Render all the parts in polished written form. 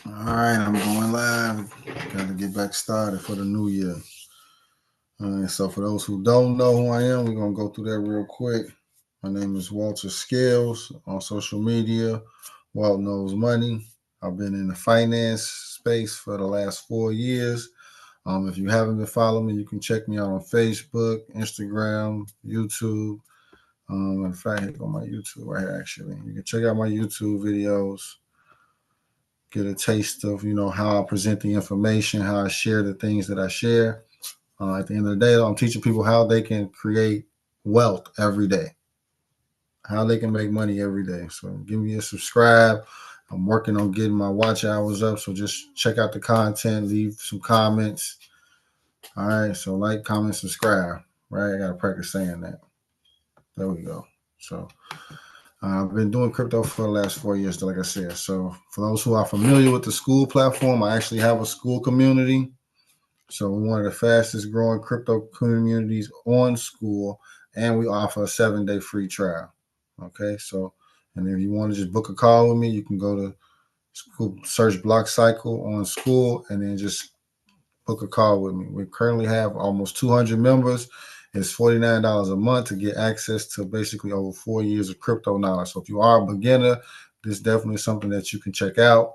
All right, I'm going live. Got to get back started for the new year. All right, so for those who don't know who I am, we're going to go through that real quick. My name is Walter Scales on social media. Walt Knows Money. I've been in the finance space for the last 4 years. If you haven't been following me, you can check me out on Facebook, Instagram, YouTube. In fact, here go my YouTube right here, actually. You can check out my YouTube videos, get a taste of how I present the information, how I share the things that I share. At the end of the day, I'm teaching people how they can create wealth every day, how they can make money every day. So give me a subscribe. I'm working on getting my watch hours up, so just check out the content, leave some comments. All right, so like, comment, subscribe. Right, I gotta practice saying that. There we go. So I've been doing crypto for the last 4 years, like I said. So for those who are familiar with the school platform, I actually have a school community. So we're one of the fastest growing crypto communities on school, and we offer a 7-day free trial. Okay, so and if you want to just book a call with me, you can go to school, search Block Cycle on school, and then just book a call with me. We currently have almost 200 members. It's $49 a month to get access to basically over 4 years of crypto knowledge. So if you are a beginner, this is definitely something that you can check out.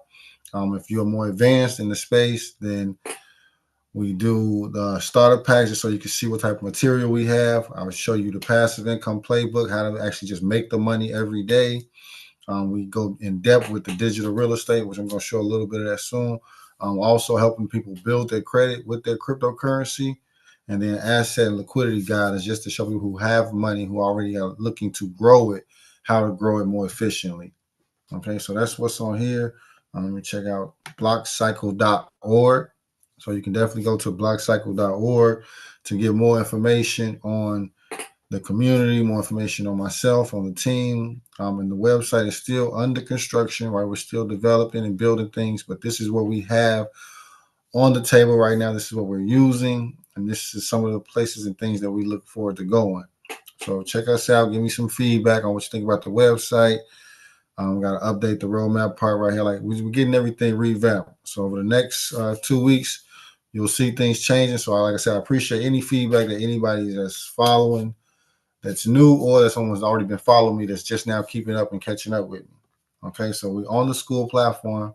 If you're more advanced in the space, then we do the starter packages so you can see what type of material we have. I will show you the passive income playbook, how to actually just make the money every day. We go in depth with the digital real estate, which I'm going to show a little bit of that soon. Also helping people build their credit with their cryptocurrency. And then asset and liquidity guide is just to show people who have money, who already are looking to grow it, how to grow it more efficiently. Okay, so that's what's on here. Let me check out blockcycle.org. So you can definitely go to blockcycle.org to get more information on the community, more information on myself, on the team. And the website is still under construction, right? We're still developing and building things, but this is what we have on the table right now. This is what we're using, and this is some of the places and things that we look forward to going. So check us out. Give me some feedback on what you think about the website. Got to update the roadmap part right here. Like we're getting everything revamped. So over the next 2 weeks, you'll see things changing. So like I said, I appreciate any feedback that anybody that's following, that's new, or that someone's already been following me that's just now keeping up and catching up with me. Okay, so we're on the school platform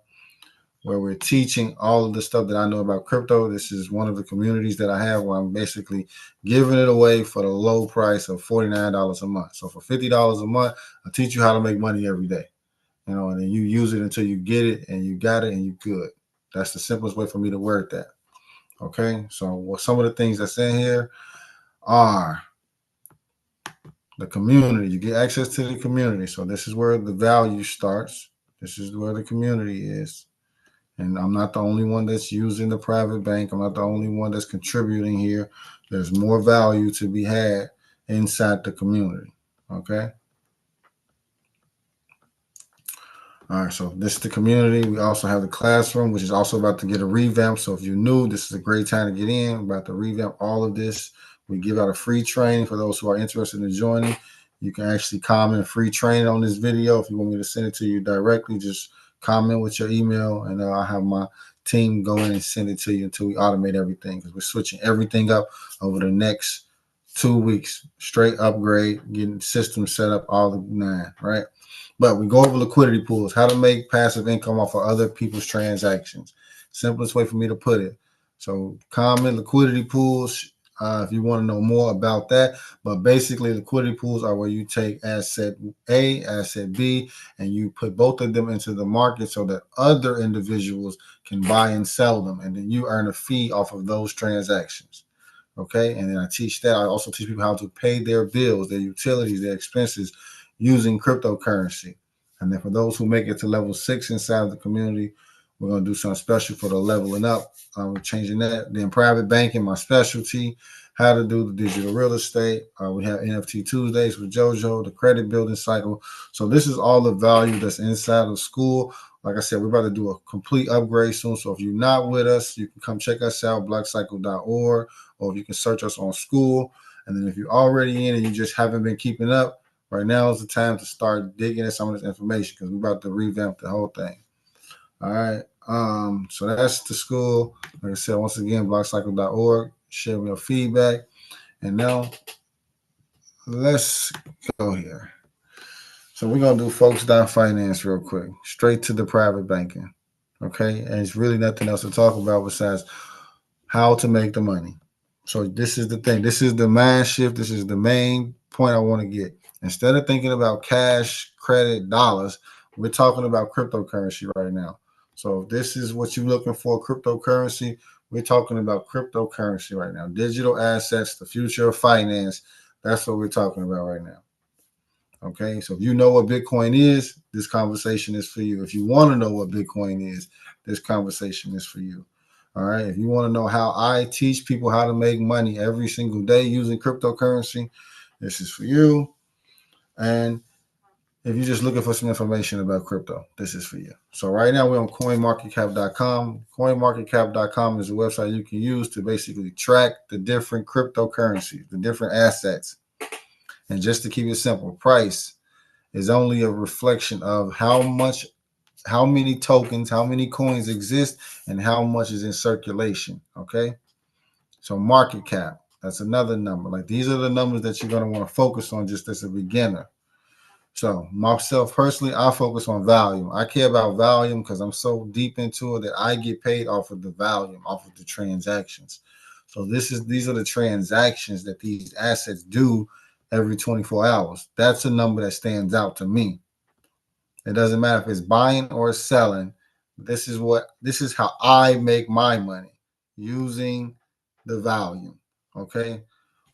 where we're teaching all of the stuff that I know about crypto. This is one of the communities that I have where I'm basically giving it away for the low price of $49 a month. So for $50 a month, I teach you how to make money every day. And then you use it until you get it and you got it and you good. That's the simplest way for me to word that. Okay, so some of the things that's in here are the community. You get access to the community. So this is where the value starts. This is where the community is. And I'm not the only one that's using the private bank. I'm not the only one that's contributing here. There's more value to be had inside the community. Okay. All right, so this is the community. We also have the classroom, which is also about to get a revamp. So if you're new, this is a great time to get in. We're about to revamp all of this. We give out a free training for those who are interested in joining. You can actually comment free training on this video. If you want me to send it to you directly, just comment with your email, and I'll have my team go in and send it to you until we automate everything, because we're switching everything up over the next 2 weeks. Straight upgrade, getting systems set up, all the nine, right? But we go over liquidity pools, how to make passive income off of other people's transactions. Simplest way for me to put it. So common liquidity pools, if you want to know more about that. But basically, liquidity pools are where you take asset A, asset B, and you put both of them into the market so that other individuals can buy and sell them. And then you earn a fee off of those transactions. Okay. And then I teach that. I also teach people how to pay their bills, their utilities, their expenses using cryptocurrency. And then for those who make it to level 6 inside of the community, we're going to do something special for the leveling up. We're changing that. Then private banking, my specialty, how to do the digital real estate. We have NFT Tuesdays with JoJo, the credit building cycle. So this is all the value that's inside of school. Like I said, we're about to do a complete upgrade soon. So if you're not with us, you can come check us out, blackcycle.org, or you can search us on school. And then if you're already in and you just haven't been keeping up, right now is the time to start digging at some of this information, because we're about to revamp the whole thing. All right. So that's the school. Like I said, once again, blockcycle.org. Share your feedback. And now let's go here. So we're gonna do folks.finance real quick. Straight to the private banking. Okay. And it's really nothing else to talk about besides how to make the money. So this is the thing. This is the mind shift. This is the main point I want to get. Instead of thinking about cash, credit, dollars, we're talking about cryptocurrency right now. So if this is what you're looking for, cryptocurrency, we're talking about cryptocurrency right now. Digital assets, the future of finance. That's what we're talking about right now. Okay, so if you know what Bitcoin is, this conversation is for you. If you want to know what Bitcoin is, this conversation is for you. All right, if you want to know how I teach people how to make money every single day using cryptocurrency, this is for you. And if you're just looking for some information about crypto, this is for you. So right now we're on coinmarketcap.com. Coinmarketcap.com is a website you can use to basically track the different cryptocurrencies, the different assets. And just to keep it simple, price is only a reflection of how many tokens, how many coins exist, and how much is in circulation. Okay. So market cap, that's another number. Like these are the numbers that you're going to want to focus on just as a beginner. So myself personally, I focus on volume. I care about volume because I'm so deep into it that I get paid off of the volume, off of the transactions. So these are the transactions that these assets do every 24 hours. That's a number that stands out to me. It doesn't matter if it's buying or selling. This is how I make my money using the volume. Okay.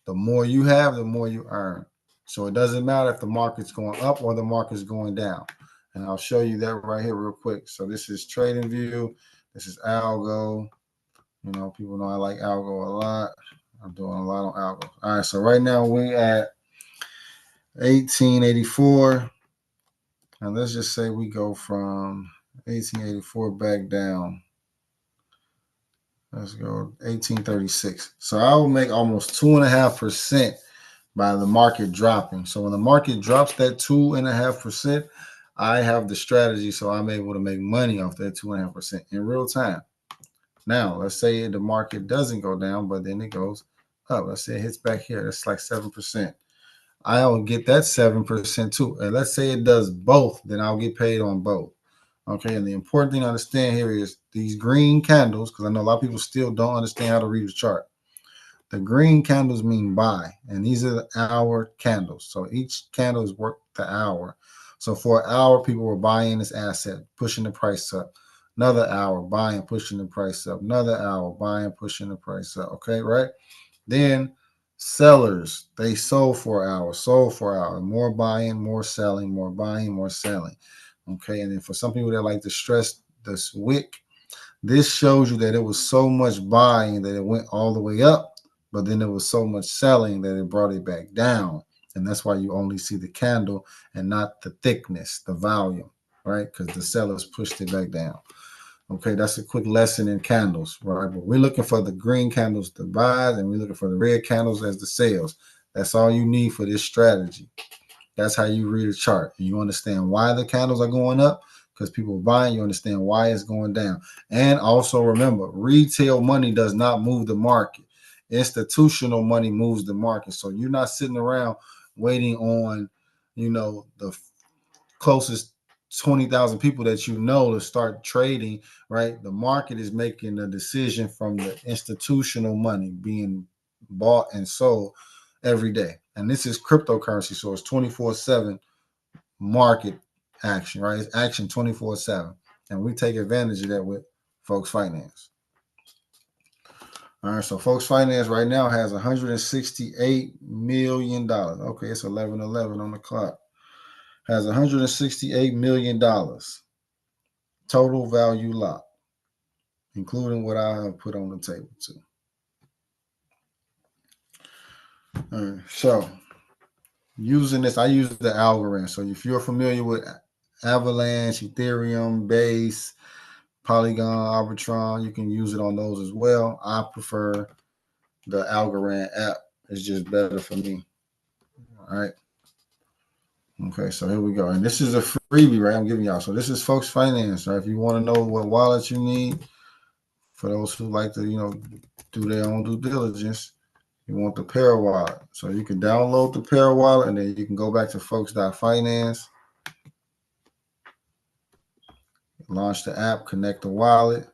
The more you have, the more you earn. So it doesn't matter if the market's going up or the market's going down. And I'll show you that right here real quick. So this is Trading View. This is Algo. You know, people know I like Algo a lot. I'm doing a lot on Algo. All right. So right now we at 1884. And let's just say we go from 1884 back down. Let's go 1836. So I will make almost 2.5% by the market dropping. So when the market drops that 2.5%, I have the strategy so I'm able to make money off that 2.5% in real time. Now, let's say the market doesn't go down, but then it goes up. Let's say it hits back here. That's like 7%. I'll get that 7% too. And let's say it does both, then I'll get paid on both. Okay. And the important thing to understand here is these green candles, because I know a lot of people still don't understand how to read a chart. The green candles mean buy, and these are the hour candles. So each candle is worth the hour. So for an hour, people were buying this asset, pushing the price up. Another hour, buying, pushing the price up. Another hour, buying, pushing the price up. Okay, right? Then sellers, they sold for an hour. More buying, more selling, more buying, more selling. Okay, and then for some people that like to stress this wick, this shows you that it was so much buying that it went all the way up, but then there was so much selling that it brought it back down. And that's why you only see the candle and not the thickness, the volume, right? Because the sellers pushed it back down. Okay, that's a quick lesson in candles, right? But we're looking for the green candles to buy, and we're looking for the red candles as the sales. That's all you need for this strategy. That's how you read a chart. You understand why the candles are going up because people are buying. You understand why it's going down. And also remember, retail money does not move the market. Institutional money moves the market. So you're not sitting around waiting on, the closest 20,000 people that you know to start trading, right? The market is making a decision from the institutional money being bought and sold every day. And this is cryptocurrency. So it's 24/7 market action, right? It's action 24/7. And we take advantage of that with Folks Finance. All right, so Folks Finance right now has $168 million. Okay, it's 11:11 on the clock. Has $168 million total value locked, including what I have put on the table too. All right, so using this, I use the algorithm. So if you're familiar with Avalanche, Ethereum, Base, Polygon, Arbitron, you can use it on those as well. I prefer the Algorand app. It's just better for me. All right. Okay, so here we go. And this is a freebie, right? I'm giving y'all. So this is Folks Finance, right? If you want to know what wallet you need, for those who like to, do their own due diligence, you want the Pair wallet. So you can download the Pair wallet, and then you can go back to folks.finance, launch the app, connect the wallet.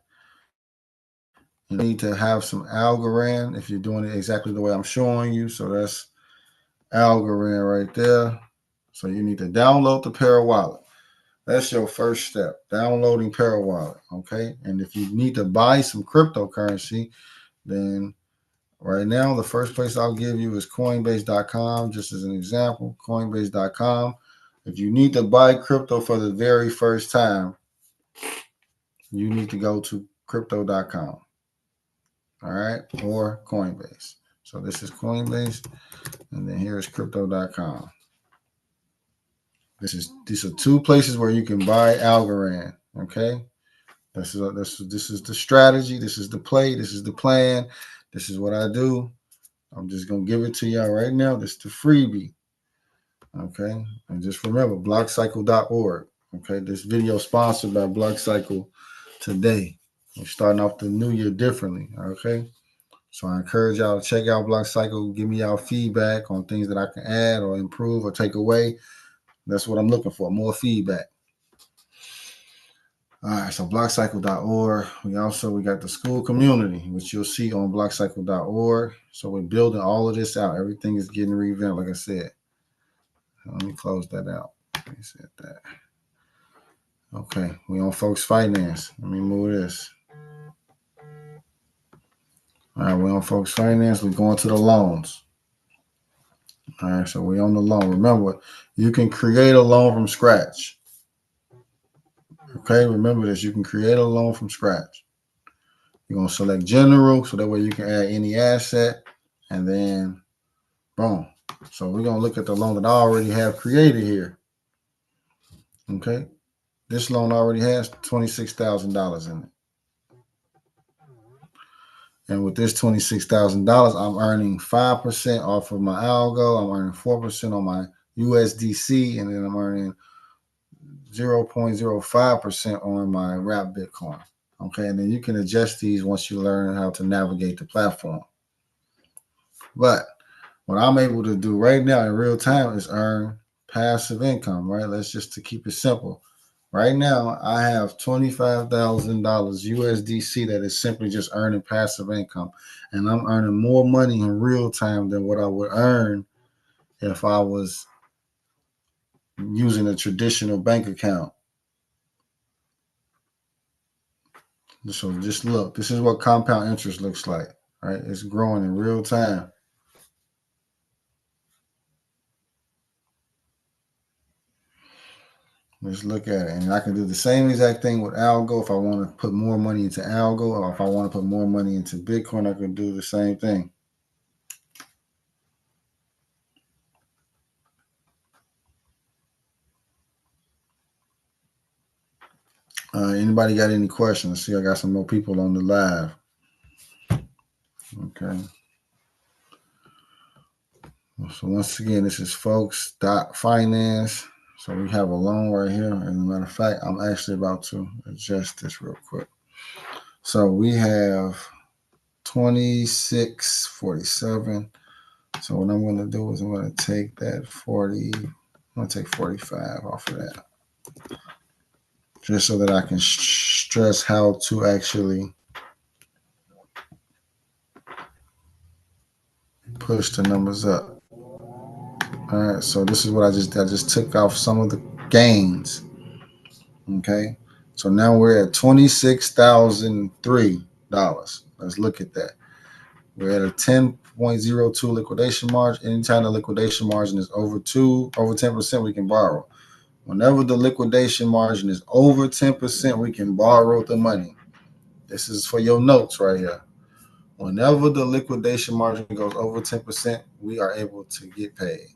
You need to have some Algorand if you're doing it exactly the way I'm showing you. So that's Algorand right there. So you need to download the Pair wallet. That's your first step, downloading Pair wallet. Okay. And if you need to buy some cryptocurrency, then right now the first place I'll give you is Coinbase.com, just as an example. Coinbase.com. If you need to buy crypto for the very first time, you need to go to crypto.com. All right, or Coinbase. So this is Coinbase, and then here is crypto.com. These are two places where you can buy Algorand. Okay, this is the strategy. This is the play. This is the plan. This is what I do. I'm just gonna give it to y'all right now. This is the freebie. Okay, and just remember blockcycle.org. Okay, this video is sponsored by Blockcycle today. We're starting off the new year differently. Okay. So I encourage y'all to check out Blockcycle. Give me y'all feedback on things that I can add or improve or take away. That's what I'm looking for, more feedback. All right, so blockcycle.org. We got the school community, which you'll see on blockcycle.org. So we're building all of this out. Everything is getting revamped, like I said. Let me close that out. Reset that. Okay, we on Folks Finance. Let me move this. All right, we on Folks Finance. We're going to the loans. All right, so we're on the loan. Remember, you can create a loan from scratch. Okay, remember this. You can create a loan from scratch. You're going to select general, so that way you can add any asset, and then boom. So we're going to look at the loan that I already have created here. Okay, this loan already has $26,000 in it. And with this $26,000, I'm earning 5% off of my algo. I'm earning 4% on my USDC, and then I'm earning 0.05% on my wrap Bitcoin. Okay, and then you can adjust these once you learn how to navigate the platform. But what I'm able to do right now in real time is earn passive income, right? Let's just to keep it simple. Right now, I have $25,000 USDC that is simply just earning passive income. And I'm earning more money in real time than what I would earn if I was using a traditional bank account. So just look, this is what compound interest looks like, right? It's growing in real time. Let's look at it. And I can do the same exact thing with Algo. If I want to put more money into Algo, or if I want to put more money into Bitcoin, I can do the same thing. Anybody got any questions? See, I got some more people on the live. Okay. So once again, this is folks.finance. So we have a loan right here. As a matter of fact, I'm actually about to adjust this real quick. So we have 2647. So what I'm going to do is I'm going to take that 40. I'm going to take 45 off of that, just so that I can stress how to actually push the numbers up. All right, so this is what I just took off some of the gains. Okay, so now we're at $26,003. Let's look at that. We're at a 10.02 liquidation margin. Anytime the liquidation margin is over 10%, we can borrow. Whenever the liquidation margin is over 10%, we can borrow the money. This is for your notes right here. Whenever the liquidation margin goes over 10%, we are able to get paid.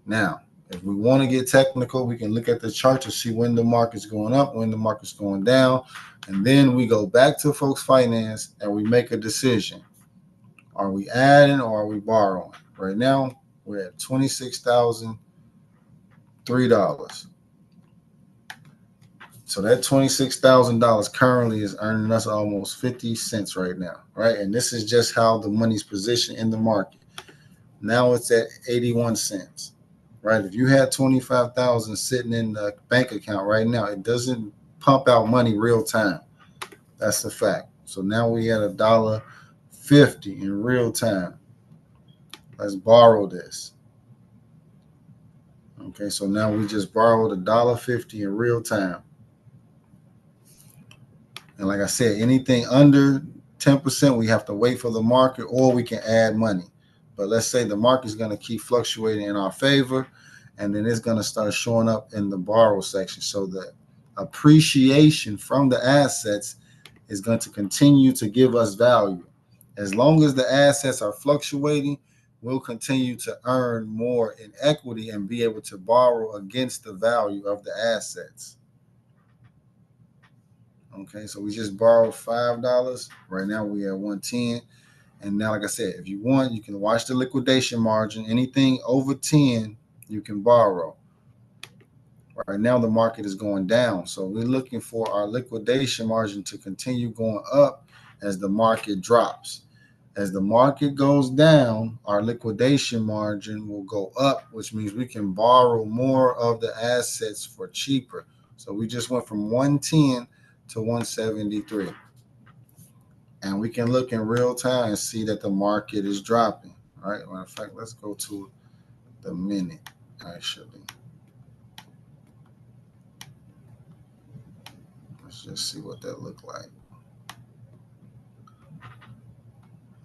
Now, if we want to get technical, we can look at the chart to see when the market's going up, when the market's going down, and then we go back to Folks Finance and we make a decision. Are we adding or are we borrowing? Right now, we're at 26,000. $3. So that $26,000 currently is earning us almost 50 cents right now, right? And this is just how the money's positioned in the market. Now it's at 81 cents, right? If you had 25,000 sitting in the bank account right now, it doesn't pump out money real time. That's a fact. So now we at $1.50 in real time. Let's borrow this. Okay, so now we just borrowed $1.50 in real time. And like I said, anything under 10%, we have to wait for the market or we can add money. But let's say the market is going to keep fluctuating in our favor, and then it's going to start showing up in the borrow section. So the appreciation from the assets is going to continue to give us value. As long as the assets are fluctuating, we'll continue to earn more in equity and be able to borrow against the value of the assets. Okay, so we just borrowed $5. Right now we at 110. And now, like I said, if you want, you can watch the liquidation margin. Anything over 10, you can borrow. Right now the market is going down. So we're looking for our liquidation margin to continue going up as the market drops. As the market goes down, our liquidation margin will go up, which means we can borrow more of the assets for cheaper. So we just went from 110 to 173. And we can look in real time and see that the market is dropping. All right. Matter of fact, let's go to the minute, actually. Let's just see what that looked like.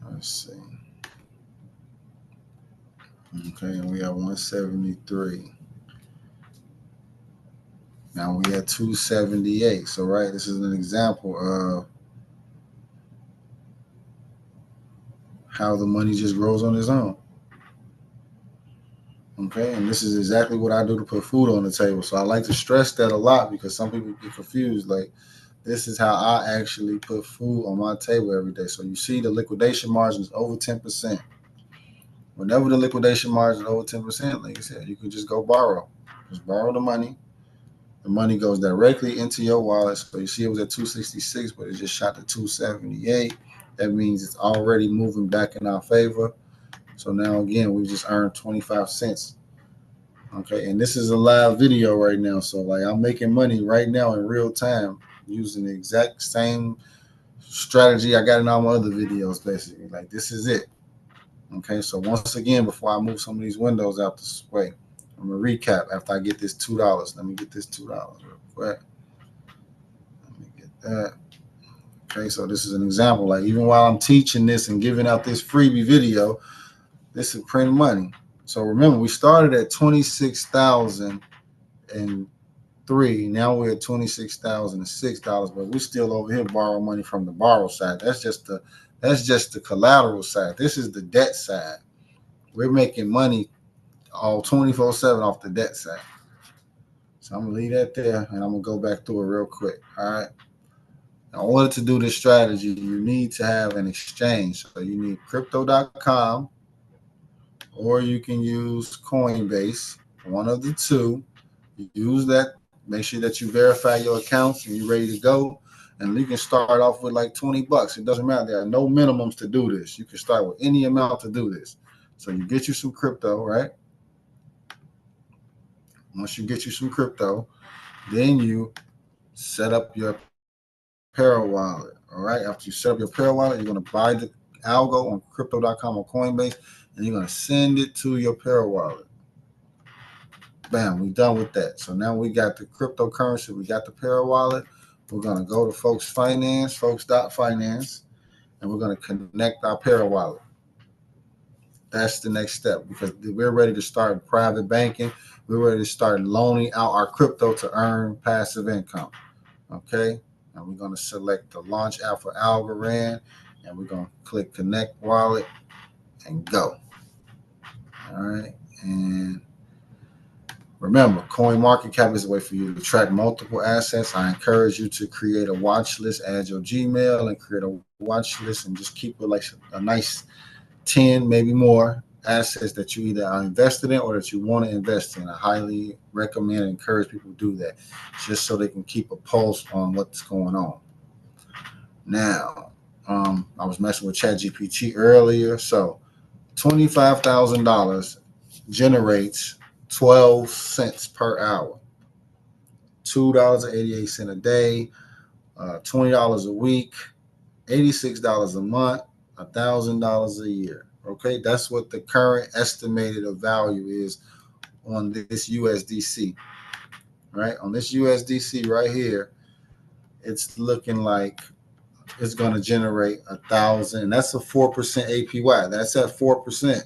Let's see. Okay, and we are 173. Now we at 278. So, right, this is an example of how the money just grows on its own. Okay, and this is exactly what I do to put food on the table. So I like to stress that a lot because some people get confused. Like, this is how I actually put food on my table every day. So you see the liquidation margin is over 10%. Whenever the liquidation margin is over 10%, like I said, you can just go borrow. Just borrow the money. The money goes directly into your wallet. So you see it was at 266, but it just shot to 278. That means it's already moving back in our favor. So now again, we just earned 25 cents. Okay, and this is a live video right now. So like I'm making money right now in real time using the exact same strategy I got in all my other videos, basically. Like this is it. Okay, so once again, before I move some of these windows out this way, I'm gonna recap after I get this $2. Let me get this $2 real quick. Let me get that. Okay, so this is an example. Like even while I'm teaching this and giving out this freebie video, this is print money. So remember, we started at 26,003. Now we're at $26,006, but we're still over here borrowing money from the borrow side. That's just the collateral side. This is the debt side. We're making money all 24/7 off the debt side. So I'm gonna leave that there, and I'm gonna go back through it real quick. All right. In order to do this strategy, you need to have an exchange. So you need crypto.com, or you can use Coinbase, one of the two. You use that. Make sure that you verify your accounts and you're ready to go. And you can start off with like $20. It doesn't matter. There are no minimums to do this. You can start with any amount to do this. So you get you some crypto, right? Once you get you some crypto, then you set up your Para wallet. All right. After you set up your Para wallet, you're going to buy the algo on crypto.com or Coinbase, and you're going to send it to your Para wallet. Bam, we're done with that. So now we got the cryptocurrency, we got the Para wallet. We're going to go to folks.finance, and we're going to connect our Para wallet. That's the next step because we're ready to start private banking. We're ready to start loaning out our crypto to earn passive income. Okay. And we're going to select the Launch Alpha Algorand, and we're going to click Connect Wallet and go. All right. And remember, CoinMarketCap is a way for you to track multiple assets. I encourage you to create a watch list, add your Gmail, and create a watch list and just keep it like a nice 10, maybe more assets that you either are invested in or that you want to invest in. I highly recommend and encourage people to do that, just so they can keep a pulse on what's going on. Now, I was messing with ChatGPT earlier, so $25,000 generates 12 cents per hour, $2.88 a day, $20 a week, $86 a month, $1,000 a year. Okay, that's what the current estimated value is on this USDC. Right, on this USDC right here, it's looking like it's going to generate 1,000. That's a 4% APY. That's at 4%.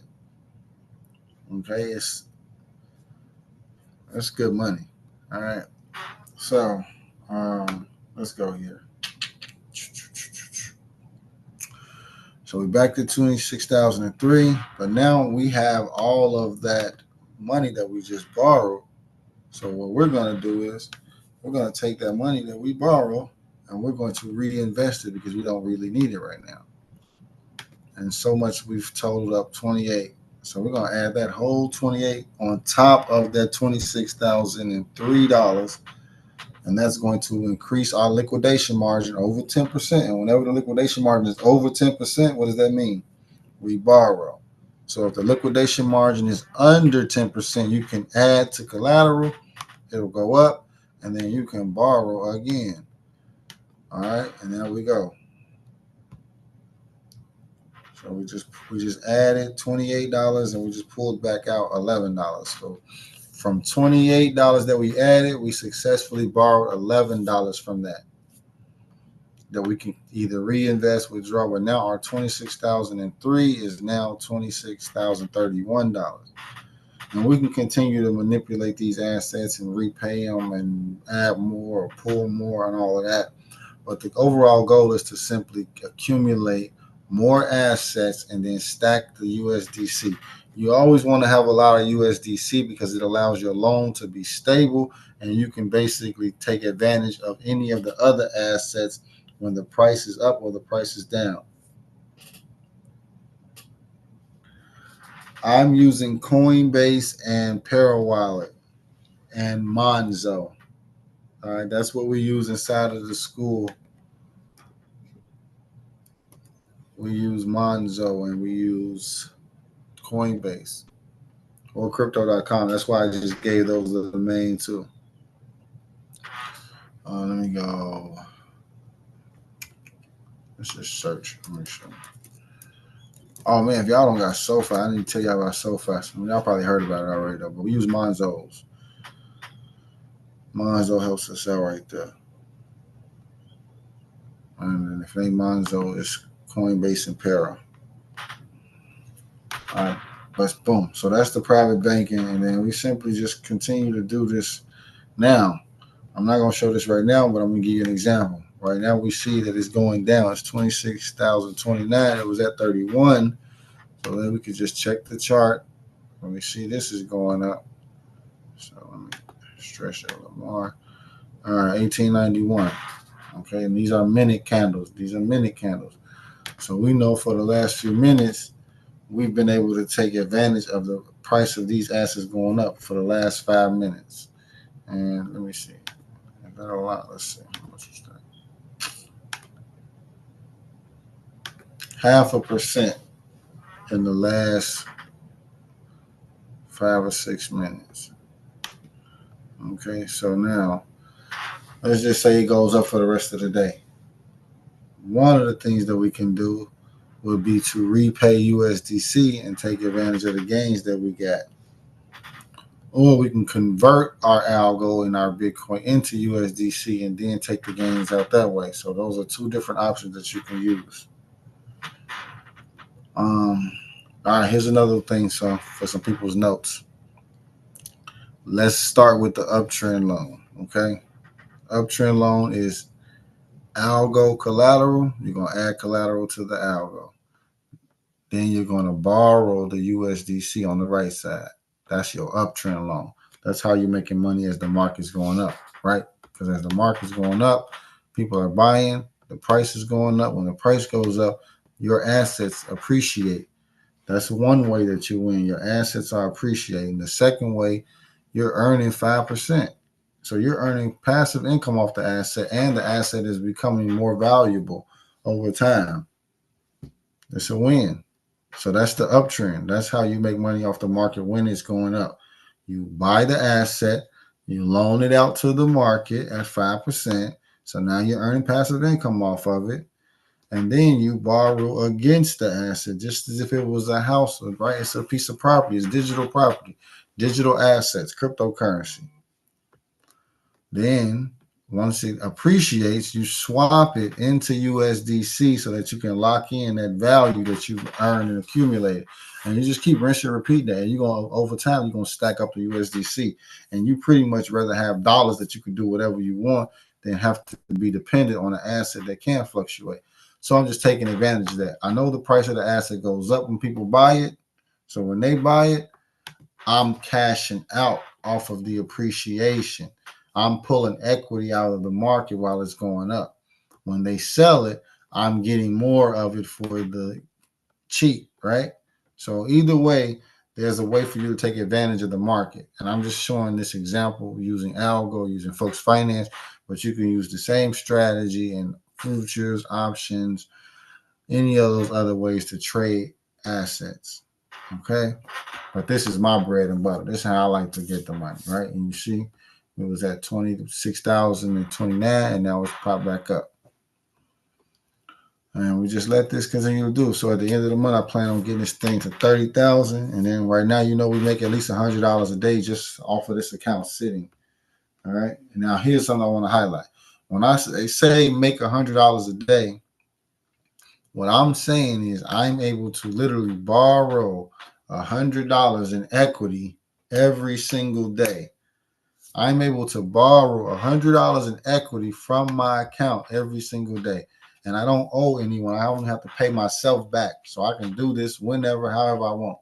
Okay, that's good money. All right, so let's go here. So we're back to 26,003, but now we have all of that money that we just borrowed. So what we're going to do is we're going to take that money that we borrow and we're going to reinvest it because we don't really need it right now. And so much we've totaled up 28. So we're going to add that whole 28 on top of that $26,003. And that's going to increase our liquidation margin over 10%. And whenever the liquidation margin is over 10%, what does that mean? We borrow. So if the liquidation margin is under 10%, you can add to collateral, it'll go up, and then you can borrow again. All right, and there we go. So we just added $28 and we just pulled back out $11. So from $28 that we added, we successfully borrowed $11 from that we can either reinvest, withdraw. But now our $26,003 is now $26,031. And we can continue to manipulate these assets and repay them and add more or pull more and all of that. But the overall goal is to simply accumulate more assets and then stack the USDC. You always want to have a lot of USDC because it allows your loan to be stable and you can basically take advantage of any of the other assets when the price is up or the price is down. I'm using Coinbase and Parawallet and Monzo. All right, that's what we use inside of the school. We use Monzo and we use Coinbase or crypto.com. That's why I just gave those the main two. Let me go. Let's just search. Make sure. Oh man, if y'all don't got SoFi, I need to tell y'all about SoFi. Y'all probably heard about it already though, but we use Monzo's. Monzo helps us out right there. And if it ain't Monzo, it's Coinbase and Para. All right, but boom. So that's the private banking, and then we simply just continue to do this. Now, I'm not going to show this right now, but I'm going to give you an example. Right now, we see that it's going down. It's 26,029. It was at 31. So then we could just check the chart. Let me see, this is going up. So let me stretch that a little more. All right, 1891. Okay, and these are minute candles. These are minute candles. So we know for the last few minutes, we've been able to take advantage of the price of these assets going up for the last 5 minutes. And let me see. Is that a lot? Let's see. How much is that? 0.5% in the last 5 or 6 minutes. Okay, so now let's just say it goes up for the rest of the day. One of the things that we can do would be to repay USDC and take advantage of the gains that we got. Or we can convert our algo and our Bitcoin into USDC and then take the gains out that way. So those are two different options that you can use. All right, here's another thing. So for some people's notes, let's start with the uptrend loan. Okay, uptrend loan is algo collateral. You're going to add collateral to the algo. Then you're going to borrow the USDC on the right side. That's your uptrend loan. That's how you're making money as the market's going up, right? Because as the market's going up, people are buying, the price is going up. When the price goes up, your assets appreciate. That's one way that you win. Your assets are appreciating. The second way, you're earning 5%. So you're earning passive income off the asset, and the asset is becoming more valuable over time. It's a win. So that's the uptrend. That's how you make money off the market when it's going up. You buy the asset, you loan it out to the market at 5%. So now you're earning passive income off of it. And then you borrow against the asset, just as if it was a house, right? It's a piece of property. It's digital property, digital assets, cryptocurrency. Then once it appreciates, you swap it into USDC so that you can lock in that value that you've earned and accumulated. And you just keep rinse and repeat that. And you're going to, over time, you're going to stack up the USDC. And you pretty much rather have dollars that you can do whatever you want than have to be dependent on an asset that can fluctuate. So I'm just taking advantage of that. I know the price of the asset goes up when people buy it. So when they buy it, I'm cashing out off of the appreciation. I'm pulling equity out of the market while it's going up. When they sell it, I'm getting more of it for the cheap, right? So either way, there's a way for you to take advantage of the market. And I'm just showing this example using algo, using folks finance, but you can use the same strategy in futures, options, any of those other ways to trade assets. Okay. But this is my bread and butter. This is how I like to get the money, right? And you see, it was at 26,029, and now it's popped back up. And we just let this continue to do. So at the end of the month, I plan on getting this thing to 30,000. And then right now, we make at least $100 a day just off of this account sitting. All right. And now here's something I want to highlight. When I say make $100 a day, what I'm saying is I'm able to literally borrow $100 in equity every single day. I'm able to borrow $100 in equity from my account every single day. And I don't owe anyone. I don't have to pay myself back. So I can do this whenever, however I want.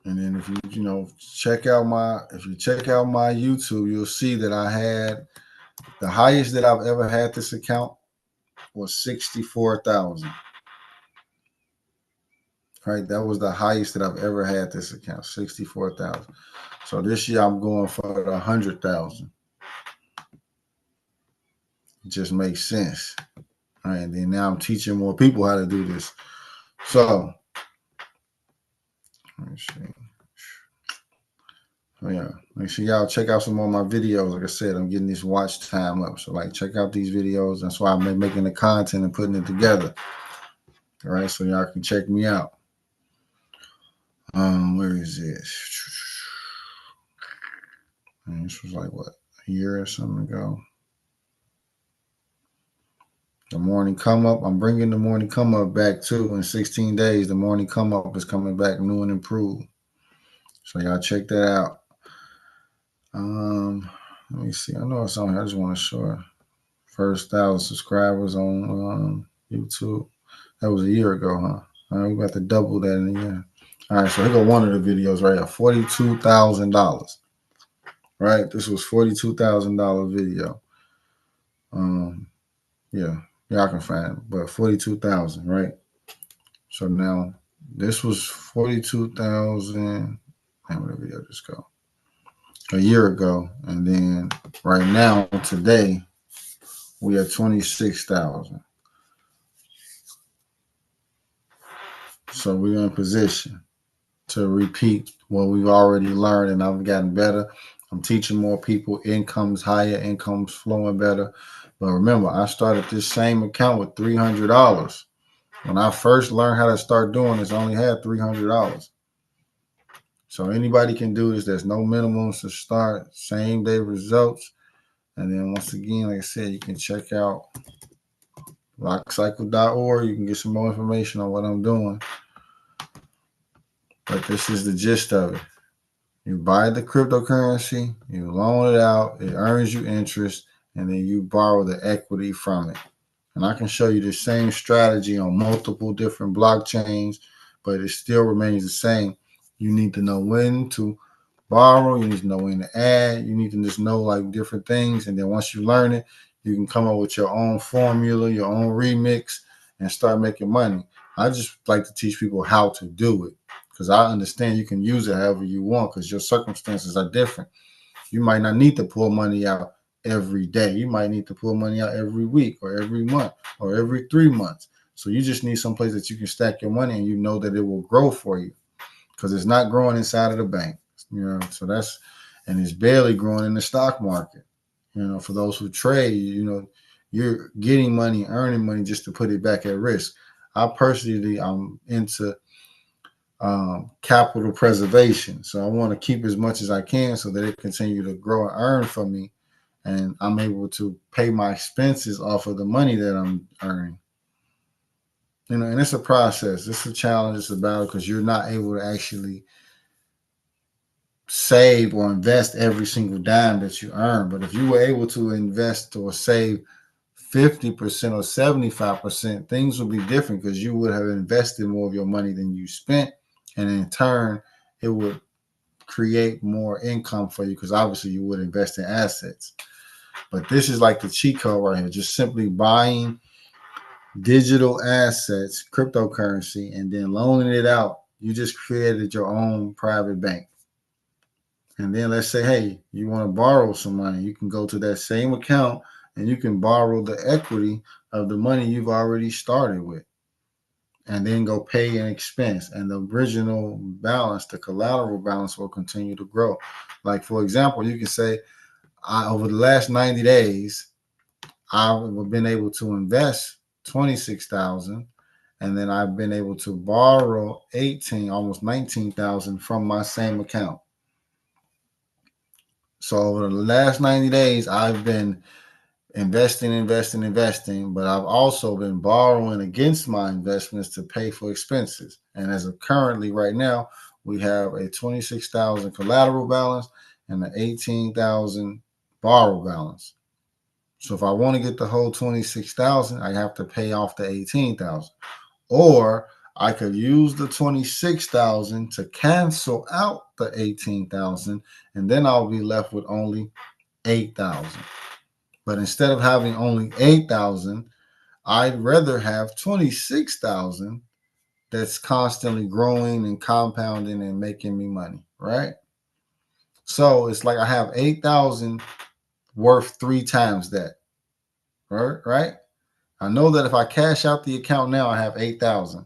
And then if you check out my YouTube, you'll see that I had the highest that I've ever had this account was 64,000. Right, that was the highest that I've ever had this account, 64,000. So this year I'm going for the 100,000. It just makes sense. All right, and then now I'm teaching more people how to do this. So let me see. Oh, yeah, make sure y'all check out some more of my videos. Like I said, I'm getting this watch time up. So check out these videos. That's why I'm making the content and putting it together. All right, so y'all can check me out. Where is this? And this was like what, a year or something ago. The morning come up. I'm bringing the morning come up back too. In 16 days, the morning come up is coming back new and improved. So y'all check that out. Let me see. I know it's on here. I just want to show it. First 1,000 subscribers on YouTube. That was a year ago, huh? All right, we got to double that in a year. All right, so here go one of the videos right here. $42,000. Right, this was $42,000 video. Yeah, y'all can find it, but 42,000, right? So now this was 42,000. How many video just go? A year ago, and then right now today we are 26,000. So we're in position to repeat what we've already learned, and I've gotten better. I'm teaching more people. Income's higher, income's flowing better. But remember, I started this same account with $300. When I first learned how to start doing this, I only had $300. So anybody can do this. There's no minimums to start. Same day results. And then once again, like I said, you can check out rockcycle.org. You can get some more information on what I'm doing. But this is the gist of it. You buy the cryptocurrency, you loan it out, it earns you interest, and then you borrow the equity from it. And I can show you the same strategy on multiple different blockchains, but it still remains the same. You need to know when to borrow, you need to know when to add, you need to just know like different things. And then once you learn it, You can come up with your own formula, your own remix, and start making money. I just like to teach people how to do it because I understand you can use it however you want because your circumstances are different. You might not need to pull money out every day. You might need to pull money out every week or every month or every 3 months. So you just need some place that you can stack your money and you know that it will grow for you because it's not growing inside of the bank. So that's, and it's barely growing in the stock market. For those who trade, you're getting money, earning money just to put it back at risk. I personally, I'm into capital preservation. So I want to keep as much as I can so that it continue to grow and earn for me. And I'm able to pay my expenses off of the money that I'm earning. And it's a process. It's a challenge. It's a battle because you're not able to actually save or invest every single dime that you earn. But if you were able to invest or save 50% or 75%, things would be different because you would have invested more of your money than you spent. And in turn, it would create more income for you because obviously you would invest in assets. But this is like the cheat code right here, just simply buying digital assets, cryptocurrency, and then loaning it out. You just created your own private bank. And then let's say, hey, you want to borrow some money. You can go to that same account and you can borrow the equity of the money you've already started with. And then go pay an expense. And the original balance, the collateral balance will continue to grow. Like, for example, you can say, over the last 90 days, I've been able to invest 26,000, and then I've been able to borrow 18, almost 19,000 from my same account. So over the last 90 days, I've been investing, but I've also been borrowing against my investments to pay for expenses. And as of currently right now, we have a 26,000 collateral balance and an 18,000 borrow balance. So if I want to get the whole 26,000, I have to pay off the 18,000. Or I could use the 26,000 to cancel out the 18,000, and then I'll be left with only 8,000. But instead of having only 8,000, I'd rather have 26,000 that's constantly growing and compounding and making me money, right? So it's like I have 8,000 worth 3 times that, right? I know that if I cash out the account now, I have 8,000.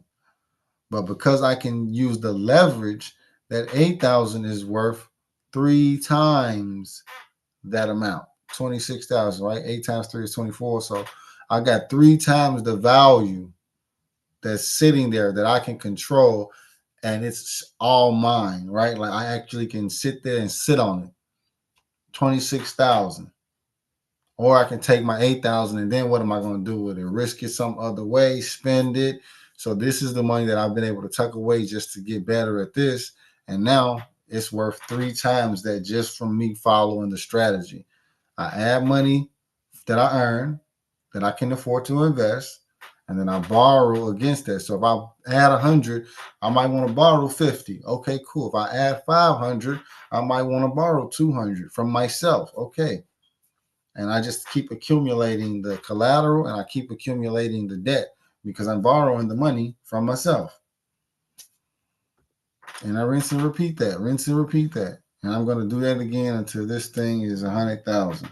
But because I can use the leverage, that 8,000 is worth 3 times that amount. 26,000, right? 8 times 3 is 24. So I got 3 times the value that's sitting there that I can control, and it's all mine, right? Like I actually can sit there and sit on it. 26,000. Or I can take my 8,000 and then what am I going to do with it? Risk it some other way, spend it. So this is the money that I've been able to tuck away just to get better at this. And now it's worth 3 times that just from me following the strategy. I add money that I earn that I can afford to invest, and then I borrow against that. So if I add 100, I might want to borrow 50. Okay, cool. If I add 500, I might want to borrow 200 from myself. Okay. And I just keep accumulating the collateral and I keep accumulating the debt because I'm borrowing the money from myself. And I rinse and repeat that, And I'm going to do that again until this thing is 100,000.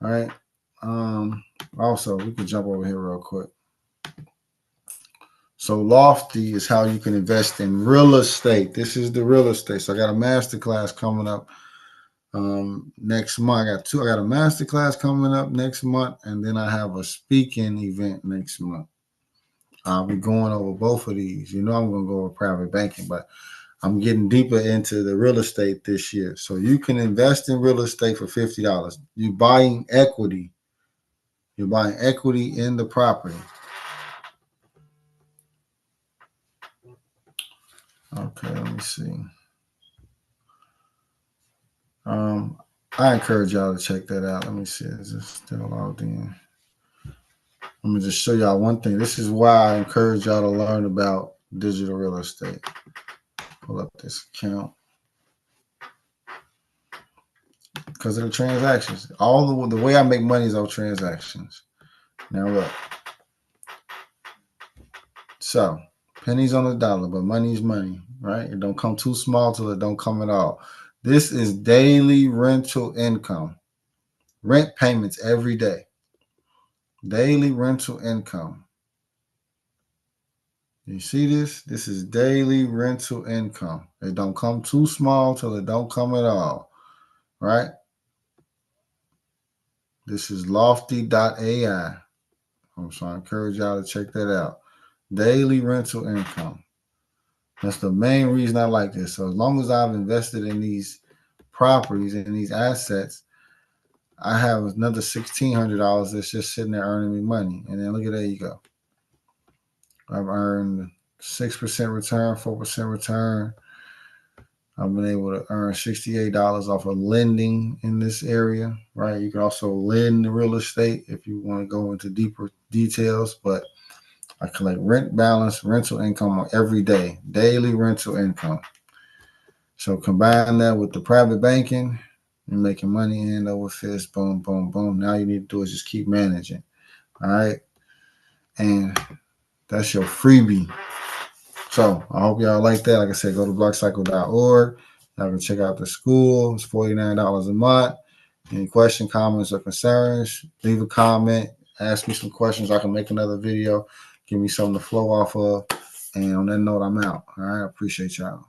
All right. Also, we can jump over here real quick. So Lofty is how you can invest in real estate. This is the real estate. So I got a masterclass coming up next month. I got a masterclass coming up next month, and then I have a speaking event next month. I'll be going over both of these. I'm going to go over private banking, but I'm getting deeper into the real estate this year. So you can invest in real estate for $50. You're buying equity. You're buying equity in the property. Okay, let me see. I encourage y'all to check that out. Let me see. Is this still logged in? Let me just show y'all one thing. This is why I encourage y'all to learn about digital real estate. Pull up this account. because of the transactions. All the way I make money is on transactions. Now look. So pennies on the dollar, but money's money, right? It don't come too small till it don't come at all. This is daily rental income. Rent payments every day. Daily rental income. You see this? This is daily rental income. It don't come too small till it don't come at all, right? This is lofty.ai. So I encourage y'all to check that out. Daily rental income. That's the main reason I like this. So as long as I've invested in these properties and these assets, I have another $1,600 that's just sitting there earning me money. And then look at there you go. I've earned 6% return, 4% return. I've been able to earn $68 off of lending in this area, right? You can also lend real estate if you want to go into deeper details, but I collect rent balance, rental income on every day, daily rental income. So combine that with the private banking, you're making money hand over fist, boom, boom, boom. Now you need to do is just keep managing, all right? And that's your freebie. So I hope y'all like that. Like I said, go to blockcycle.org. Y'all can check out the school. It's $49 a month. Any questions, comments, or concerns, leave a comment. Ask me some questions. I can make another video. Give me something to flow off of. And on that note, I'm out. All right. I appreciate y'all.